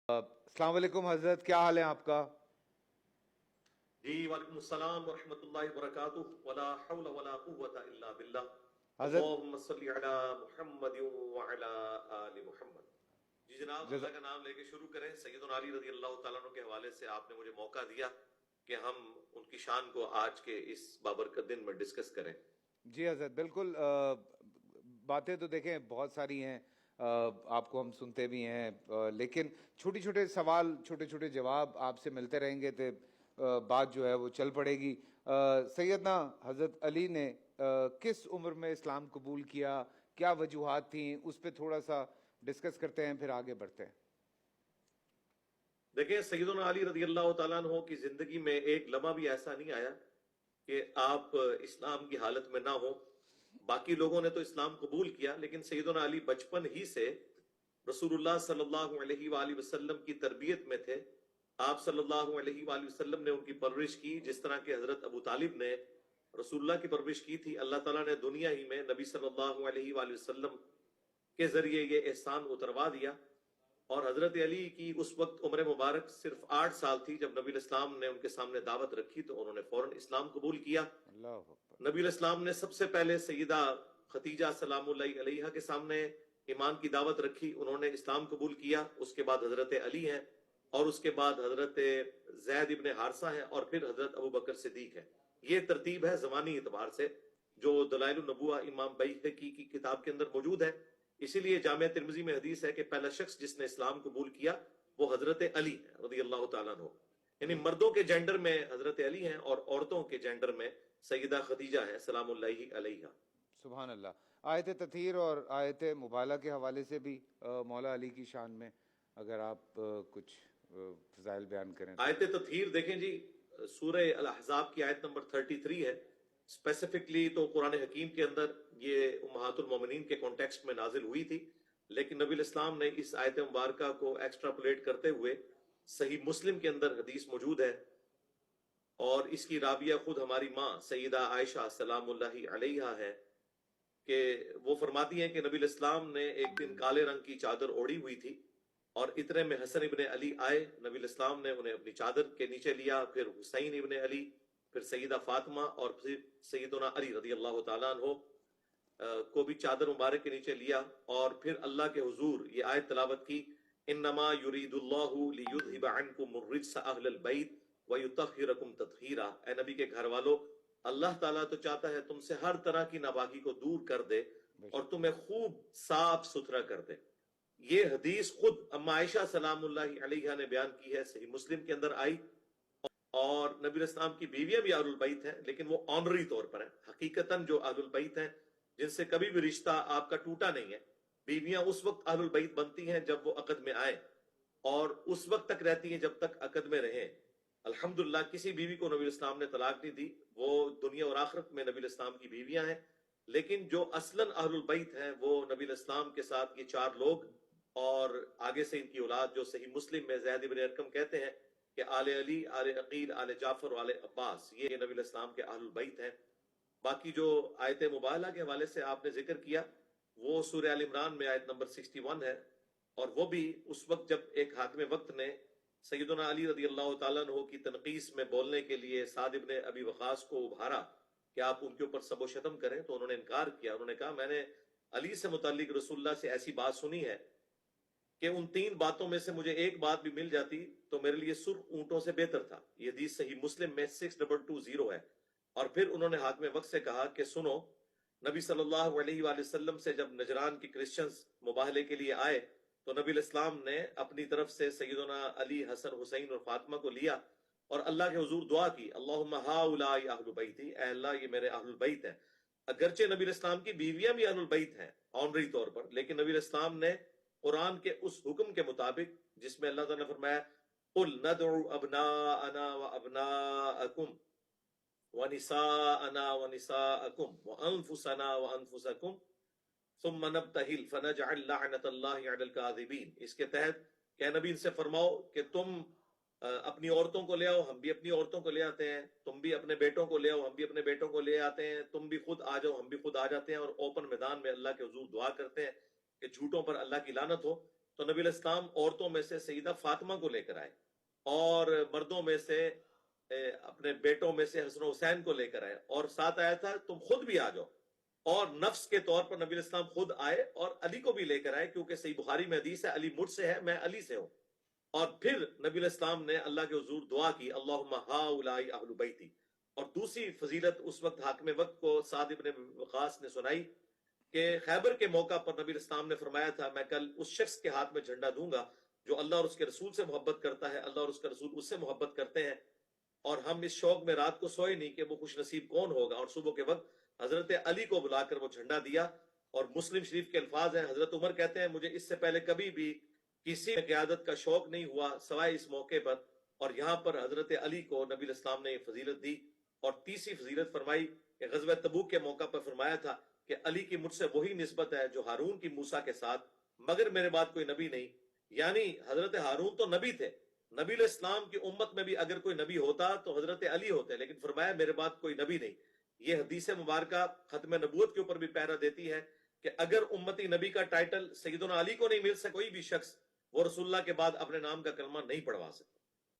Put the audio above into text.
अस्सलाम वालेकुम हजरत, क्या हाल है आपका? जी वालेकुम अस्सलाम व रहमतुल्लाहि व बरकातुहू वला हौला वला कुव्वता इल्ला बिल्लाह हजरत अल्लाहुम्मा सल्लि अला मुहम्मद व अला आलि मुहम्मद। जी जनाब, जज़ा अल्लाह का नाम लेके शुरू करें। सैयदना अली रजी अल्लाह तआला अन्हु के हवाले से आपने मुझे मौका दिया कि हम उनकी शान को आज के इस बाबरकत दिन में डिस्कस करें। जी हजरत, बिल्कुल। बातें तो देखें बहुत सारी हैं। आपको हम सुनते भी हैं, लेकिन छोटे छोटे सवाल, छोटे छोटे जवाब आपसे मिलते रहेंगे तो बात जो है वो चल पड़ेगी। सैयदना हजरत अली ने किस उम्र में इस्लाम कबूल किया, क्या वजूहात थी, उस पर थोड़ा सा डिस्कस करते हैं, फिर आगे बढ़ते हैं। देखिए, सैयदना अली रजी अल्लाह तआला अन्हु की जिंदगी में एक लम्हा भी ऐसा नहीं आया कि आप इस्लाम की हालत में ना हो। बाकी लोगों ने तो इस्लाम कबूल किया, लेकिन सैयदना अली बचपन ही से रसूलुल्लाह सल्लल्लाहु अलैहि वसल्लम की तरबियत में थे। आप सल्लल्लाहु अलैहि वसल्लम ने उनकी परवरिश की, जिस तरह के हजरत अबू तालिब ने रसूलुल्लाह की परवरिश की थी। अल्लाह ताला ने दुनिया ही में नबी सल्लल्लाहु अलैहि वसल्लम के जरिए ये एहसान उतरवा दिया। और हजरत अली की उस वक्त उम्र मुबारक सिर्फ 8 साल थी। जब नबी इस्लाम ने उनके सामने दावत रखी तो उन्होंने फौरन इस्लाम कबूल किया। अल्लाह अकबर। नबी इस्लाम ने सबसे पहले सैयदा खतीजा सलामुल्लाहि अलैहा के सामने ईमान की दावत रखी, उन्होंने इस्लाम कबूल किया। उसके बाद हजरत अली हैं, और उसके बाद हजरत जैद इब्ने हारसा हैं, और फिर हजरत अबू बकर सिद्दीक है। ये तरतीब है जमानी एतबार से, जो दलाइल नबुआ इमाम बैहकी की किताब के अंदर मौजूद है। इसीलिए जामिया तिर्मिज़ी में हदीस है कि पहला शख्स जिसने इस्लाम कबूल किया वो हजरत अली है रज़ी अल्लाह तआला अन्हु। यानी मर्दों के जेंडर में हजरत अली हैं और औरतों के जेंडर में सैयदा खदीजा है सलामुल्लाहि अलैहा। सुभान अल्लाह। आयत तथहीर और आयत मुबाला के हवाले से भी मौला अली की शान में अगर आप कुछ फ़ज़ाइल बयान करें तो। आयत तथहीर देखें जी, सूरह अल अहज़ाब की आयत नंबर 33 है। स्पेसिफिकली तो कुरान हकीम के अंदर ये उम्महातुल मोमिनीन के कॉन्टेक्स्ट में नाजिल हुई थी, लेकिन नबी इस्लाम ने इस आयत मुबारका को एक्स्ट्रापोलेट करते हुए सही मुस्लिम के अंदर हदीस मौजूद है, और इसकी राविया खुद हमारी माँ सईदा आयशा सलामुल्लाहि अलैहा है, कि वो फरमाती हैं कि नबी इस्लाम ने एक दिन काले रंग की चादर ओढ़ी हुई थी, और इतने में हसन इब्ने अली आए। नबी इस्लाम ने उन्हें अपनी चादर के नीचे लिया, फिर हुसैन इब्ने अली, फिर सईदा फातिमा, और फिर सैयदना अली रज़ी अल्लाह तआला अन्हु को भी चादर मुबारक के नीचे लिया, और फिर अल्लाह के हुजूर ये आयत तलावत की, इन्नमा युरीदुल्लाहु लियुज़हिब अन्कुम अर्रिज्स अहलल बैत व युतहिरकुम तत्हीरा। ए नबी के घर वालों, अल्लाह ताला तो चाहता है तुमसे हर तरह की नापाकी को दूर कर दे और बेशक। तुम्हें खूब साफ सुथरा कर दे। ये हदीस खुद अम्मा आयशा सलामुल्लाहि अलैहा ने बयान की है, सही मुस्लिम के अंदर आई। और नबी इस्लाम की बीवियां भी अहलुल बैत हैं, लेकिन वो ऑनरी तौर पर हैं। हकीकतन जो अहलुल बैत हैं, जिनसे कभी भी रिश्ता आपका टूटा नहीं है, बीवियां उस वक्त अहलुल बैत बनती हैं जब वो अकद में आए, और उस वक्त तक रहती हैं जब तक अकद में रहे। अल्हम्दुलिल्लाह किसी बीवी को नबी इस्लाम ने तलाक नहीं दी, वो दुनिया और आखिरत में नबी इस्लाम की बीवियां हैं। लेकिन जो असलन अहलुल बैत हैं वो नबी इस्लाम के साथ ये 4 लोग, और आगे से इनकी औलाद, जो सही मुस्लिम में ज़ैद इब्न अरकम कहते हैं कि आले अली, आले अकील, आले जाफर और आले अब्बास, ये नबी इस्लाम के अहलुल बैत हैं। बाकी जो आयत मुबाला के हवाले से आपने जिक्र किया, वो सूरह अल इमरान में आयत नंबर 61 है, और वो भी उस वक्त जब एक हाकिम वक्त ने सैयदना अली रज़ी अल्लाह तआला अन्हु की तनकीस में बोलने के लिए साद इब्ने अबी वक़ास को उभारा कि आप उनके ऊपर सबो शतम करें, तो उन्होंने इनकार किया। उन्होंने कहा, मैंने अली से मुतालिक रसूलुल्लाह से ऐसी बात सुनी है कि उन 3 बातों में से मुझे एक बात भी मिल जाती तो मेरे लिए सुर्ख ऊंटों से बेहतर था। ये हदीस सही मुस्लिम में 6220 है। और फिर उन्होंने हाकिम वक्त से कहा कि सुनो, नबी सल्लल्लाहु अलैहि वसल्लम से जब नजरान के क्रिश्चियंस मुबाहले के लिए आए, तो नबी इस्लाम ने अपनी तरफ से सैयदना अली, हसन, हुसैन और फातिमा को लिया, और अल्लाह के हुजूर दुआ की, अल्लाहुम्मा हाउलाई अहलुल बैती, ऐ अल्लाह ये मेरे अहलुल बैत हैं। अगरचे नबी इस्लाम की बीवियां भी अहलुल बैत हैं ऑनरी तौर पर, लेकिन नबी इस्लाम ने कुरान के उस हुक्म के मुताबिक जिसमें अल्लाह ताला ने फरमाया, कुल नदउ अबनाअना व अबनाअकुम व निसाअना व निसाअकुम व अनफुसना व अनफुसकुम सुम्मा नब्तहिल फनजअल लअनतल्लाहि अलल काज़िबीन। इसके तहत क्या नबी इनसे फरमाओ कि तुम अपनी औरतों को ले आओ, हम भी अपनी औरतों को ले आते हैं, तुम भी अपने बेटों को ले आओ, हम भी अपने बेटों को ले आते हैं, तुम भी खुद आ जाओ, हम भी खुद आ जाते हैं, और ओपन मैदान में अल्लाह के हुजूर दुआ करते हैं कि झूठों पर अल्लाह की लानत हो। تو نبی علیہ السلام عورتوں میں سے سیدہ فاطمہ کو لے کر آئے، اور مردوں میں سے اپنے بیٹوں میں سے حسن و حسین کو لے کر آئے، اور ساتھ آیا تھا تم خود بھی آ جاؤ، اور نفس کے طور پر نبی علیہ السلام خود آئے اور علی کو بھی لے کر آئے، کیونکہ صحیح بخاری میں حدیث ہے علی مجھ سے ہے، میں علی سے ہوں۔ اور پھر نبی علیہ السلام نے اللہ کے حضور دعا کی اللہم ہاؤلائی اہل بیتی، اور دوسری فضیلت اس وقت حاکم وقت کو سعد ابن وقاص نے سنائی کہ خیبر کے موقع پر نبی علیہ السلام نے فرمایا تھا میں کل اس شخص کے ہاتھ میں جھنڈا دوں گا جو اللہ اور اس کے رسول سے محبت کرتا ہے، اللہ اور اس کا رسول اس سے محبت کرتے ہیں، اور ہم اس شوق میں رات کو سوئے نہیں کہ وہ خوش نصیب کون ہوگا، اور صبح کے وقت حضرت علی کو بلا کر وہ جھنڈا دیا۔ اور مسلم شریف کے الفاظ ہیں، حضرت عمر کہتے ہیں مجھے اس سے پہلے کبھی بھی کسی قیادت کا شوق نہیں ہوا سوائے اس موقع پر، اور یہاں پر حضرت علی کو نبی علیہ السلام نے یہ فضیلت دی۔ اور تیسری فضیلت فرمائی کہ غزوہ تبوک کے موقع پر فرمایا تھا کہ علی کی مجھ سے وہی نسبت ہے جو ہارون کی موسیٰ کے ساتھ، مگر میرے بعد کوئی نبی نہیں، یعنی حضرت ہارون تو نبی تھے، نبی علیہ السلام کی امت میں بھی اگر کوئی نبی ہوتا تو حضرت علی ہوتے، لیکن فرمایا میرے بعد کوئی نبی نہیں۔ یہ حدیث مبارکہ ختم نبوت کے اوپر بھی پہرا دیتی ہے کہ اگر امتی نبی کا ٹائٹل سیدنا علی کو نہیں مل سکا، کوئی بھی شخص وہ رسول اللہ کے بعد اپنے نام کا کلمہ نہیں پڑھوا سکتا۔